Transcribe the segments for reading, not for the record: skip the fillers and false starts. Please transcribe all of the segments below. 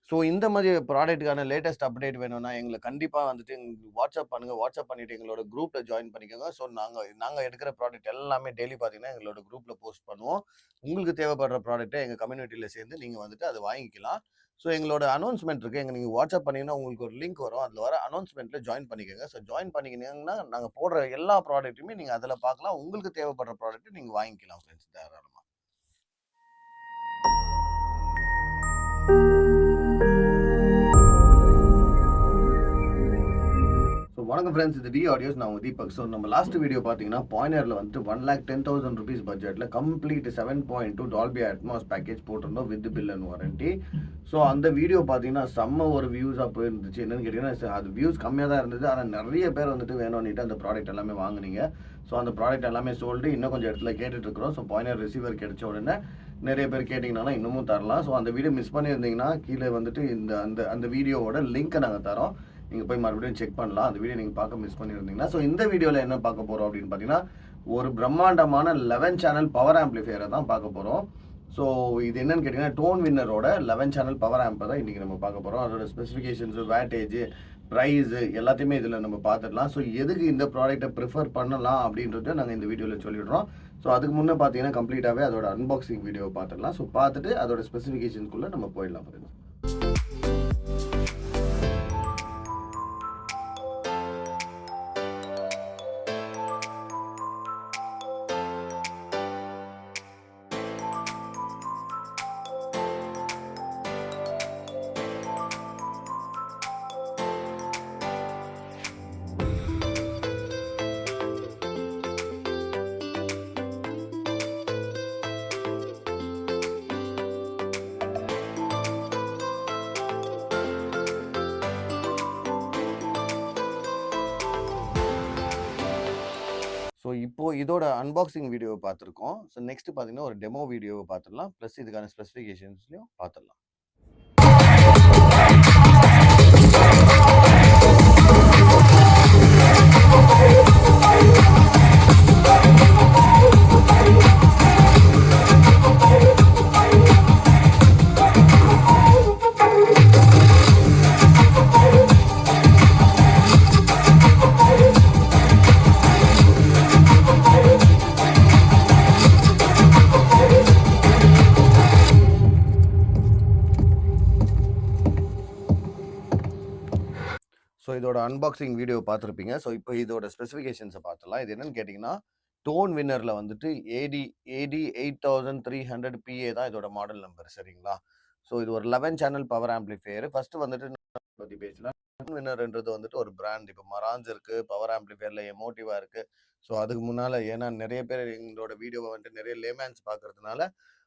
So இந்த மாதிரி ப்ராடக்ட்டுக்கான latest update வேணும்னா, எங்கள கண்டிப்பா வந்துட்டு எங்களுக்கு வாட்ஸ்அப் பண்ணுங்க. வாட்ஸ்அப் பண்ணிட்டு எங்களோட குரூப்ல ஜாயின் பண்ணிக்கோங்க. ஸோ நாங்க நாங்க எடுக்கிற ப்ராடக்ட் எல்லாமே டெய்லி பார்த்தீங்கன்னா, எங்களோட குரூப்ல போஸ்ட் பண்ணுவோம். உங்களுக்கு தேவைப்படுற ப்ராடக்ட்ட எங்க கம்யூனிட்டில சேர்ந்து நீங்க வந்துட்டு அத வாங்கிக்கலாம். ஸோ எங்களோட அனௌன்ஸ்மென்ட் இருக்கு. நீங்க வாட்ஸ்அப் பண்ணீங்கன்னா, உங்களுக்கு ஒரு லிங்க் வரும். அதுல வர அனௌன்ஸ்மென்ட்ல ஜாயின் பண்ணிக்கோங்க. ஸோ ஜாயின் பண்ணிக்கினீங்கன்னா, நாங்க போடுற எல்லா ப்ராடக்ட்டுமே நீங்க அதுல பார்க்கலாம். உங்களுக்கு தேவைப்படுற ப்ராடக்ட்ட நீங்க வாங்கிக்கலாம் ஃப்ரெண்ட்ஸ் தாராளமா. ஸோ வணக்கம் ஃப்ரெண்ட்ஸ். இது டி ஆடியோஸ். நான் உங்க தீபக். ஸோ நம்ம லாஸ்ட் வீடியோ பார்த்தீங்கன்னா, பாயினர்ல வந்துட்டு ₹1,10,000 பட்ஜெட்ல கம்ப்ளீட் 7.2 டால்பி அட்மாஸ் பேக்கேஜ் போட்டிருந்தோம் with bill and warranty. So அந்த வீடியோ பார்த்தீங்கன்னா, செம்ம ஒரு வியூஸாக போயிருந்துச்சு. என்னன்னு கேட்டீங்கன்னா, அது வியூஸ் கம்மியாக தான் இருந்தது. ஆனால் நிறைய பேர் வந்துட்டு வேணும்னுட்டு அந்த ப்ராடக்ட் எல்லாமே வாங்குனீங்க. ஸோ அந்த ப்ராடக்ட் எல்லாமே சோல்டு. இன்னும் கொஞ்சம் இடத்துல கேட்டுட்டு இருக்கிறோம். ஸோ பாயினர் ரிசீவர் கிடைச்ச உடனே நிறைய பேர் கேட்டிங்கன்னா இன்னமும் தரலாம். ஸோ அந்த வீடியோ மிஸ் பண்ணியிருந்தீங்கன்னா, கீழே வந்துட்டு இந்த அந்த அந்த வீடியோவோட லிங்க்கை நாங்கள் தரோம். நீங்க போய் மறுபடியும் செக் பண்ணலாம். அந்த வீடியோ நீங்க பார்க்க மிஸ் பண்ணியிருந்தீங்கன்னா. ஸோ இந்த வீடியோல என்ன பார்க்க போறோம் அப்படின்னு பார்த்தீங்கன்னா, ஒரு பிரம்மாண்டமான 11 சேனல் பவர் ஆம்பிளிஃபையரை தான் பார்க்க போறோம். ஸோ இது என்னன்னு கேட்டீங்கன்னா, டோன் வின்னரோட 11 சேனல் பவர் ஆம்பை தான் இன்னைக்கு நம்ம பார்க்க போறோம். அதோட ஸ்பெசிஃபிகேஷன்ஸ், வேட்டேஜ், பிரைஸ் எல்லாத்தையுமே இதுல நம்ம பார்த்துடலாம். ஸோ எதுக்கு இந்த ப்ராடக்ட்டை ப்ரிஃபர் பண்ணலாம் அப்படின்றத நாங்க இந்த வீடியோல சொல்லிடுறோம். ஸோ அதுக்கு முன்னே பார்த்தீங்கன்னா, கம்ப்ளீட்டாவே அதோட அன்பாக்சிங் வீடியோ பார்த்துடலாம். ஸோ பார்த்துட்டு அதோட ஸ்பெசிஃபிகேஷன்ஸ்குள்ள நம்ம போயிடலாம் ஃப்ரெண்ட்ஸ். ஸோ இப்போ இதோட அன்பாக்சிங் வீடியோவை பார்த்துருக்கோம். ஸோ நெக்ஸ்ட் பார்த்தீங்கன்னா, ஒரு டெமோ வீடியோவை பார்த்துடலாம். ப்ளஸ் இதுக்கான ஸ்பெசிஃபிகேஷன்ஸ்லையும் பார்த்துடலாம். ஸோ இதோட அன்பாக்சிங் வீடியோ பார்த்துருப்பீங்க. ஸோ இப்போ இதோட ஸ்பெசிஃபிகேஷன்ஸை பார்த்துடலாம். இது என்னன்னு கேட்டிங்கன்னா, டோன் வின்னர்ல வந்துட்டு ஏடி 8300 பிஏ தான் இதோட மாடல் நம்பர் சரிங்களா? ஸோ இது ஒரு 11 சேனல் பவர் ஆம்பிளிஃபையர். ஃபர்ஸ்ட் வந்துட்டு பத்தி பேசலாம். டோன் வின்னர்ன்றது வந்துட்டு ஒரு பிராண்ட். இப்போ மரான்ஸ் இருக்கு, பவர் ஆம்பிளிஃபையர்ல எமோட்டிவா இருக்கு. ஸோ அதுக்கு முன்னால ஏன்னா நிறைய பேர் எங்களோட வீடியோவை வந்துட்டு நிறைய லேமேன்ஸ் பார்க்கறதுனால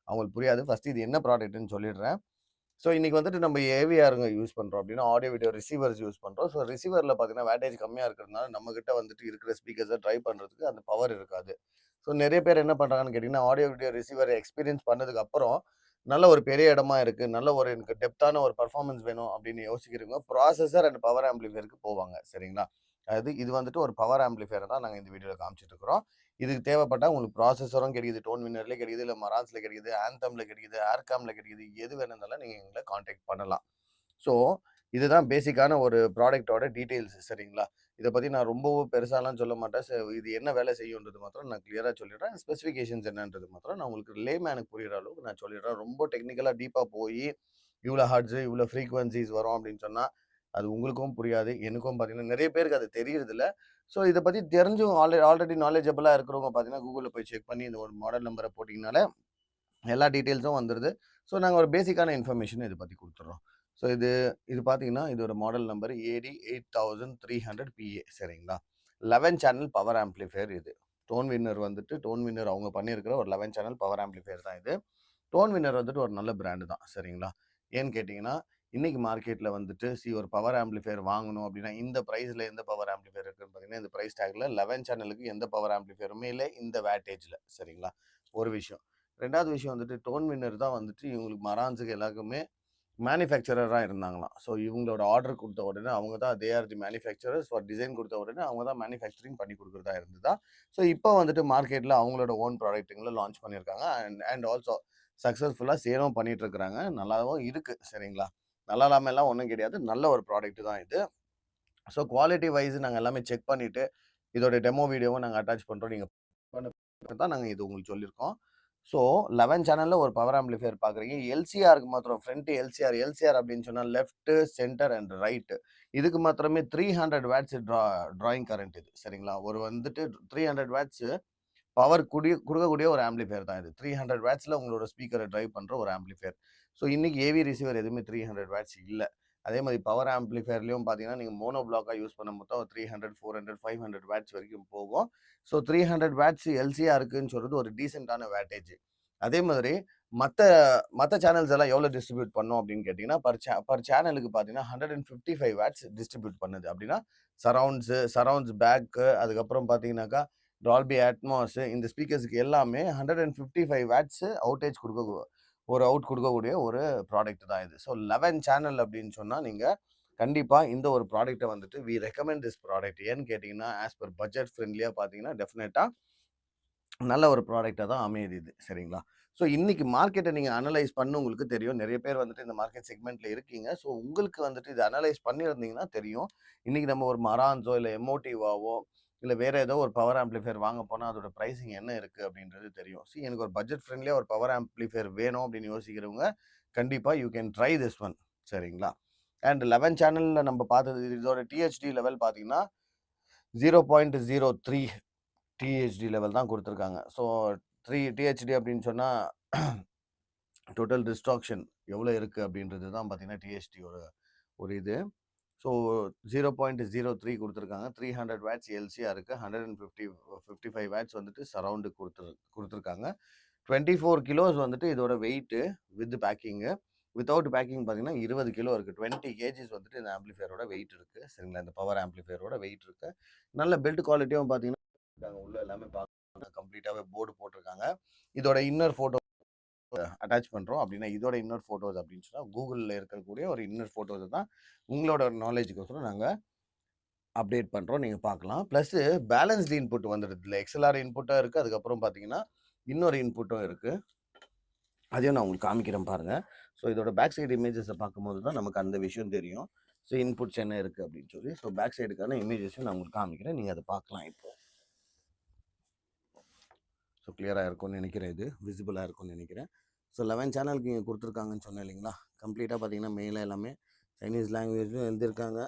அவங்களுக்கு புரியாது. ஃபர்ஸ்ட் இது என்ன ப்ராடக்ட்னு சொல்லிடுறேன். ஸோ இன்னைக்கு வந்துட்டு நம்ம ஏவிஆருங்க யூஸ் பண்ணுறோம் அப்படின்னா ஆடியோ வீடியோ ரிசீவர்ஸ் யூஸ் பண்ணுறோம். ஸோ ரிசீவரில் பார்த்தீங்கன்னா வேட்டேஜ் கம்மியாக இருக்கிறதுனால நம்மகிட்ட வந்துட்டு இருக்கிற ஸ்பீக்கர்ஸை ட்ரை பண்ணுறதுக்கு அந்த பவர் இருக்காது. ஸோ நிறைய பேர் என்ன பண்ணுறாங்கன்னு கேட்டிங்கன்னா, ஆடியோ வீடியோ ரிசீவரை எக்ஸ்பீரியன்ஸ் பண்ணதுக்கு அப்புறம் நல்ல ஒரு பெரிய இடமா இருக்கு, நல்ல ஒரு எனக்கு டெப்த்தான ஒரு பர்ஃபார்மன்ஸ் வேணும் அப்படின்னு யோசிக்கிறவங்க ப்ராசஸர் அண்ட் பவர் ஆம்பிளிஃபையருக்கு போவாங்க சரிங்களா? அதாவது இது வந்துட்டு ஒரு பவர் ஆம்பிளிஃபையரை தான் நாங்கள் இந்த வீடியோவில் காமிச்சிட்டு இருக்கிறோம். இதுக்கு தேவைப்பட்டா உங்களுக்கு ப்ராசஸரும் கிடைக்குது, டோன் வின்னர்லேயே கிடைக்குது, இல்லை மரான்ஸ்ல கிடைக்குது, ஆந்தம்ல கிடைக்குது, ஏர்காம்ல கிடைக்குது. எது வேணும்னாலும் நீங்கள் எங்களை காண்டாக்ட் பண்ணலாம். ஸோ இதுதான் பேசிக்கான ஒரு ப்ராடக்ட்டோட டீட்டெயில்ஸ் சரிங்களா? இதை பற்றி நான் ரொம்பவும் பெருசாலாம் சொல்ல மாட்டேன். இது என்ன வேலை செய்யுன்றது மாத்திரம் நான் கிளியராக சொல்லிடுறேன். ஸ்பெசிஃபிகேஷன்ஸ் என்னன்றது மாத்திரம் நான் உங்களுக்கு லேமேனுக்கு புரியுற அளவுக்கு நான் சொல்லிடுறேன். ரொம்ப டெக்னிக்கலாக டீப்பாக போய் இவ்வளோ ஹர்ட்ஸு இவ்வளோ ஃப்ரீக்வன்சிஸ் வரும் அப்படின்னு சொன்னால் அது உங்களுக்கும் புரியாது, எனக்கும் பார்த்தீங்கன்னா நிறைய பேருக்கு அது தெரியறதில்ல. ஸோ இதை பற்றி தெரிஞ்சும் ஆல்ரெடி நாலேஜபிளாக இருக்கிறவங்க பார்த்தீங்கன்னா கூகுளில் போய் செக் பண்ணி இந்த ஒரு மாடல் நம்பரை போட்டிங்கனாலே எல்லா டீட்டெயில்ஸும் வந்துடுது. ஸோ நாங்கள் ஒரு பேசிக்கான இன்ஃபர்மேஷன் இதை பற்றி கொடுத்துட்றோம். ஸோ இது பார்த்தீங்கன்னா இதோட மாடல் நம்பர் ஏடி 8300 பிஏ சரிங்களா? 11 சேனல் பவர் ஆம்பிளிஃபையர் இது. டோன் வின்னர் அவங்க பண்ணியிருக்கிற ஒரு 11 சேனல் பவர் ஆம்பிளிஃபையர் தான் இது. டோன் வின்னர் வந்துட்டு ஒரு நல்ல பிராண்டு தான் சரிங்களா? ஏன்னு கேட்டிங்கன்னா, இன்னைக்கு மார்க்கெட்டில் வந்துட்டு ஒரு பவர் ஆம்பிளிஃபையர் வாங்கணும் அப்படின்னா இந்த ப்ரைஸில் எந்த பவர் ஆம்பிளிஃபையர் இருக்குன்னு பார்த்தீங்கன்னா, இந்த ப்ரைஸ் டேக்கில் 11 சேனலுக்கு எந்த பவர் ஆம்பிளிஃபையருமே இல்லை இந்த வேட்டேஜில் சரிங்களா? ஒரு விஷயம். 2வது விஷயம் வந்துட்டு டோன் வின்னர் தான் வந்துட்டு இவங்களுக்கு மரான்ஸுக்கு எல்லாருக்குமே மேனுஃபேக்சரராக இருந்தாங்களாம். ஸோ இவங்களோட ஆர்டர் கொடுத்த உடனே அவங்க தான் they are the manufacturers for design கொடுத்த உடனே அவங்க தான் மேனுஃபேக்சரிங் பண்ணி கொடுக்குறதா இருந்ததா. ஸோ இப்போ வந்துட்டு மார்க்கெட்டில் அவங்களோட ஓன் ப்ராடக்ட்டுங்களை லான்ச் பண்ணியிருக்காங்க. அண்ட் ஆல்சோ சக்ஸஸ்ஃபுல்லாக சேலும் பண்ணிட்டு இருக்கிறாங்க. நல்லாவும் இருக்கு சரிங்களா? நல்லா இல்லாமலாம் ஒண்ணும் கிடையாது. நல்ல ஒரு ப்ராடக்ட் தான் இது. ஸோ குவாலிட்டி வைஸ் நாங்க எல்லாமே செக் பண்ணிட்டு, இதோட டெமோ வீடியோவும் நாங்க அட்டாச் பண்றோம். நீங்க தான் நாங்க இது உங்களுக்கு சொல்லியிருக்கோம். ஸோ 11 சேனல்ல ஒரு பவர் ஆம்பிளிஃபையர் பார்க்குறீங்க. எல்சிஆருக்கு மாத்திரம் ஃப்ரண்ட் எல்சிஆர். எல்சிஆர் அப்படின்னு சொன்னா லெஃப்ட், சென்டர் அண்ட் ரைட். இதுக்கு மாத்திரமே 300 வாட்ஸ் டிராயிங் கரண்ட் இது. சரிங்களா? ஒரு வந்துட்டு 300 வாட்ஸ் பவர் குடுக்கக்கூடிய ஒரு ஆம்பிளிஃபையர் தான் இது. 300 வாட்ஸ்ல உங்களோட ஸ்பீக்கர டிரைவ் பண்ற ஒரு ஆம்பிளிஃபையர். ஸோ இன்னைக்கு ஏவி ரிசீவர் எதுவுமே 300 வாட்ஸ் இல்ல. அதே மாரி பவர் ஆம்பிளிஃபையர்லயும் பார்த்தீங்கன்னா, நீங்க மோனோ பிளாக்கா யூஸ் பண்ணும்போது 300, 400, 500 வாட்ஸ் வரைக்கும் போகும். ஸோ 300 வாட்ஸ் எல்சிஆருக்குன்னு சொல்றது ஒரு டீசென்ட்டான வாட்டேஜ். அதே மாதிரி மத்த மத்த சேனல்ஸ் எல்லாம் எவ்வளோ டிஸ்ட்ரிபியூட் பண்ணும் அப்படின்னு கேட்டீங்கன்னா, பர் சேனலுக்கு பார்த்தீங்கன்னா 155 வாட்ஸ் டிஸ்ட்ரிபியூட் பண்ணுது. அப்படின்னா சரவுண்ட்ஸ் பேக்கு, அதுக்கப்புறம் பார்த்தீங்கன்னாக்கா டால்பி அட்மாஸ் இந்த ஸ்பீக்கர்ஸ்க்கு எல்லாமே 155 வாட்ஸ் அவுட் குடுக்கக்கூடிய ஒரு ப்ராடக்ட் தான் இது. ஸோ 11 சேனல் அப்படின்னு சொன்னா, நீங்க கண்டிப்பா இந்த ஒரு ப்ராடக்ட்ட வந்துட்டு வி ரெக்கமெண்ட் திஸ் ப்ராடக்ட். ஏன்னு கேட்டீங்கன்னா, ஆஸ் பெர் பட்ஜெட் ஃப்ரெண்ட்லியா பார்த்தீங்கன்னா, டெஃபினட்டா நல்ல ஒரு ப்ராடக்ட்டா தான் அமையுது இது. சரிங்களா? ஸோ இன்னைக்கு மார்க்கெட்ட நீங்க அனலைஸ் பண்ண உங்களுக்கு தெரியும். நெறைய பேர் வந்துட்டு இந்த மார்க்கெட் செக்மென்ட்ல இருக்கீங்க. ஸோ உங்களுக்கு வந்துட்டு இத அனலைஸ் பண்ணியிருந்தீங்கன்னா தெரியும். இன்னைக்கு நம்ம ஒரு மரான்ஸோ, இல்ல எமோட்டிவாவோ, இல்ல வேற ஏதோ ஒரு பவர் ஆம்பிளிஃபையர் வாங்க போனா அதோட பிரைசிங் என்ன இருக்கு அப்படின்றது தெரியும். எனக்கு ஒரு பட்ஜெட் ஃப்ரெண்ட்லியா ஒரு பவர் ஆம்பிளிஃபையர் வேணும் அப்படின்னு யோசிக்கிறவங்க, கண்டிப்பா you can try this one. சரிங்களா? அண்ட் 11 சேனல்ல நம்ம பார்த்தது இதோட டிஹெச்டி லெவல் பார்த்தீங்கன்னா, 0.03 டிஹெச்டி லெவல் தான் குடுத்துருக்காங்க. ஸோ 3 டிஹெச்டி அப்படின்னு சொன்னா, டோட்டல் டிஸ்ட்ராக்ஷன் எவ்வளோ இருக்கு அப்படின்றது தான் பார்த்தீங்கன்னா, டிஹெச்டியோட ஒரு இது. ஸோ 0.03 குடுத்துருக்காங்க. 300 வாட்ஸ் எல்சியா இருக்கு. 55 வாட்ஸ் வந்துட்டு சரவுண்ட் குடுத்துருக்காங்க. 24 கிலோஸ் வந்துட்டு இதோட weight with packing. Without packing பார்த்தீங்கன்னா 20 கிலோ இருக்கு. 20 கேஜிஸ் வந்துட்டு இந்த ஆம்பிளிஃபையரோட வெயிட் இருக்கு. சரிங்களா? இந்த பவர் ஆம்பிளிஃபையரோட வெயிட் இருக்கு. நல்ல பில்ட் குவாலிட்டியும் பார்த்தீங்கன்னா, உள்ள எல்லாமே கம்ப்ளீட்டாவே போர்டு போட்டிருக்காங்க. இதோட இன்னர் ஃபோட்டோ அட்டாச் பண்றோம். அப்படின்னா இதோட இன்னர் ஃபோட்டோஸ் அப்படின்னு சொன்னா, Googleல இருக்கக்கூடிய ஒரு இன்னர் ஃபோட்டோஸ தான் உங்களோட நாலேட்ஜ்க்கோசரம் நாங்க அப்டேட் பண்றோம். நீங்க பார்க்கலாம். பிளஸ் பேலன்ஸ்டு இன்புட் வந்துடுது. இதுல எக்ஸ்எல்ஆர் இன்புட்டும் இருக்கு. அதுக்கப்புறம் பார்த்தீங்கன்னா, இன்னொரு இன்புட்டும் இருக்கு. அதையும் நான் உங்களுக்கு காமிக்கிறேன் பாருங்க. ஸோ இதோட பேக் சைடு இமேஜஸ பார்க்கும்போது தான் நமக்கு அந்த விஷயம் தெரியும். ஸோ இன்புட்ஸ் என்ன இருக்கு அப்படின்னு சொல்லி. ஸோ பேக் சைடுக்கான இமேஜஸையும் நான் உங்களுக்கு காமிக்கிறேன். நீங்க அத பார்க்கலாம் இப்போ. ஸோ கிளியரா இருக்கும்னு நினைக்கிறேன் இது. விசிபிளா இருக்கும்னு நினைக்கிறேன். ஸோ 11 சேனலுக்கு இங்க குடுத்துருக்காங்கன்னு சொன்னேன் இல்லைங்களா? கம்ப்ளீட்டா பார்த்தீங்கன்னா, மெயிலா எல்லாமே சைனீஸ் லாங்குவேஜ்லயும் எழுதியிருக்காங்க.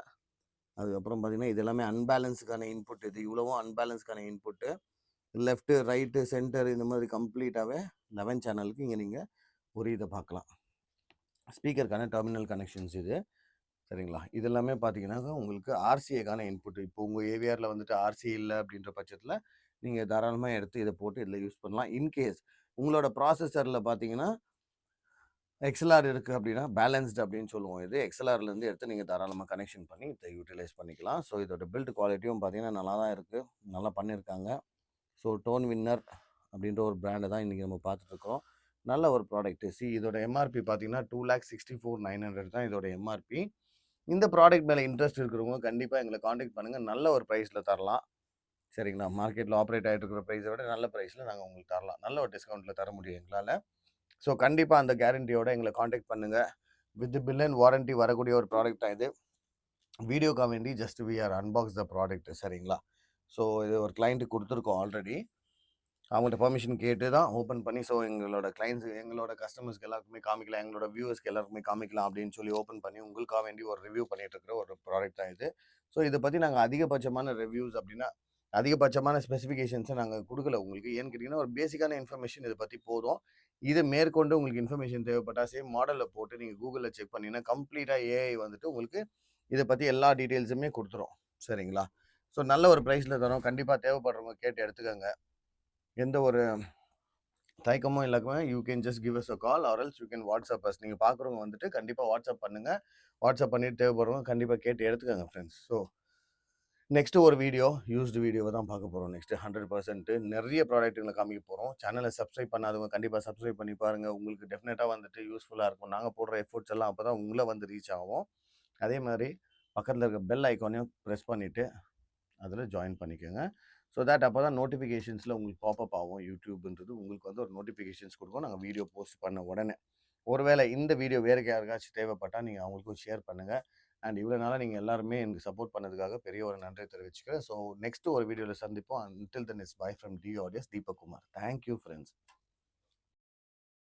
அதுக்கப்புறம் பார்த்தீங்கன்னா, இது எல்லாமே அன்பேலன்ஸ்க்கான இன்புட். இது இவ்வளவும் அன்பேலன்ஸ்க்கான இன்புட்டு. லெஃப்ட், ரைட்டு, சென்டர் இந்த மாதிரி கம்ப்ளீட்டாவே 11 சேனலுக்கு இங்க நீங்க ஒரு இத பார்க்கலாம். ஸ்பீக்கருக்கான டெர்மினல் கனெக்ஷன்ஸ் இது. சரிங்களா? இது எல்லாமே பார்த்தீங்கன்னாக்கா, உங்களுக்கு ஆர்சிஏக்கான இன்புட். இப்போ உங்க ஏவிஆர்ல வந்துட்டு ஆர்சி இல்ல அப்படின்ற பட்சத்தில, நீங்க தாராளமா எடுத்து இத போட்டு இதில யூஸ் பண்ணலாம். இன்கேஸ் உங்களோட ப்ராசஸர்ல பார்த்தீங்கன்னா, எக்ஸ்எல்ஆர் இருக்கு அப்படின்னா, பேலன்ஸ்டு அப்படின்னு சொல்லுவோம் இது. எக்ஸ்எல்ஆர்லேருந்து எடுத்து நீங்க தாராளமா கனெக்ஷன் பண்ணி இத யூட்டிலைஸ் பண்ணிக்கலாம். ஸோ இதோட பில்ட் குவாலிட்டியும் பார்த்தீங்கன்னா, நல்லா தான் இருக்கு. நல்லா பண்ணியிருக்காங்க. ஸோ டோன் வின்னர் அப்படின்ற ஒரு பிராண்ட தான் இன்னைக்கு நம்ம பார்த்துட்டுருக்கோம். நல்ல ஒரு ப்ராடக்ட். இதோட எம்ஆர்பி பார்த்தீங்கன்னா, 2,64,900 தான் இதோட எம்ஆர்பி. இந்த ப்ராடக்ட் மேல இன்ட்ரெஸ்ட் இருக்கிறவங்க கண்டிப்பா எங்கள கான்டாக்ட் பண்ணுங்க. நல்ல ஒரு பிரைஸ்ல தரலாம். சரிங்களா? மார்க்கெட்ல ஆப்பரேட் ஆயிட்டு இருக்கிற பிரைஸ விட நல்ல பிரைஸ்ல நாங்க உங்களுக்கு தரலாம். நல்ல ஒரு டிஸ்கவுண்ட்ல தர முடியும் எங்களால. ஸோ கண்டிப்பா அந்த கேரண்டியோட எங்கள கான்டாக்ட் பண்ணுங்க. வித் பில் அண்ட் வாரண்டி வரக்கூடிய ஒரு ப்ராடக்ட் தான் இது. வீடியோக்கா வேண்டி just we are unbox the product. சரிங்களா? ஸோ இது ஒரு கிளையன்ட்டுக்கு குடுத்துருக்கோம் ஆல்ரெடி. அவங்கள்ட்ட பெர்மிஷன் கேட்டு தான் ஓப்பன் பண்ணி, ஸோ எங்களோட கஸ்டமர்ஸ்க்கு எல்லாருக்குமே காமிக்கலாம். எங்களோட வியூவர்ஸ்க்கு எல்லாருக்குமே காமிக்கலாம் அப்படின்னு சொல்லி ஓப்பன் பண்ணி உங்களுக்காக வேண்டி ஒரு ரிவ்யூ பண்ணிட்டு இருக்கிற ஒரு ப்ராடக்ட் தான் இது. ஸோ இத பத்தி நாங்க அதிகபட்சமான ரிவ்யூஸ் அப்படின்னா, அதிகபட்சமான ஸ்பெசிஃபிகேஷன்ஸ நாங்க குடுக்கல உங்களுக்கு. ஏன்னு கேட்டீங்கன்னா, ஒரு பேசிக்கான இன்ஃபர்மேஷன் இத பத்தி போதும். இது மேற்கொண்டு உங்களுக்கு இன்ஃபர்மேஷன் தேவைப்பட்டா சேம் மாடல்ல போட்டு நீங்க Googleல செக் பண்ணீங்கன்னா, கம்ப்ளீட்டா ஏஐ வந்துட்டு உங்களுக்கு இத பத்தி எல்லா டீட்டெயில்ஸுமே குடுத்துரும். சரிங்களா? ஸோ நல்ல ஒரு பிரைஸ்ல தரோம். கண்டிப்பா தேவைப்படுறவங்க கேட்டு எடுத்துக்கங்க. எந்த ஒரு தயக்கமும் இல்லாம you can just give us a call or else you can WhatsApp us. நீங்க பார்க்குறவங்க வந்துட்டு கண்டிப்பா வாட்ஸ்அப் பண்ணுங்க. வாட்ஸ்அப் பண்ணிட்டு தேவைப்படுறவங்க கண்டிப்பா கேட்டு எடுத்துக்கங்க ஃப்ரெண்ட்ஸ். ஸோ நெக்ஸ்ட் ஒரு யூஸ்டு வீடியோவ தான் பார்க்க போறோம். நெக்ஸ்ட் 100% நெறைய ப்ராடக்ட்கள காமிக்க போறோம். சேனல சப்ஸ்கிரைப் பண்ணாதவங்க கண்டிப்பா சப்ஸ்கிரைப் பண்ணி பாருங்க. உங்களுக்கு டெஃபினட்டா வந்துட்டு யூஸ்ஃபுல்லா இருக்கும். நாங்க போடுற எஃபோர்ட்ஸ் எல்லாம் அப்பதான் உங்கள வந்து ரீச் ஆகும். அதே மாரி பக்கத்துல இருக்க பெல் ஐகானையும் பிரஸ் பண்ணிட்டு அதில ஜாயின் பண்ணிக்கோங்க. ஸோ தட் அப்பதான் நோட்டிஃபிகேஷன்ஸ்ல உங்களுக்கு பாப்பப் ஆகும். யூடியூப்ன்றது உங்களுக்கு வந்து ஒரு நோட்டிஃபிகேஷன்ஸ் குடுக்கும். நாங்க வீடியோ போஸ்ட் பண்ண உடனே. ஒருவேளை இந்த வீடியோ வேற யாருக்காச்சும் தேவைப்பட்டா நீங்க அவங்களுக்கும் ஷேர் பண்ணுங்க. அண்ட் இவ்வளோ நாளா நீங்க எல்லாருமே எனக்கு சப்போர்ட் பண்ணதுக்காக பெரிய ஒரு நன்றி தெரிவிச்சுக்கிறேன். ஸோ நெக்ஸ்ட் ஒரு வீடியோல சந்திப்போம். Until then it's bye from D audience Deepak Kumar. Thank you friends.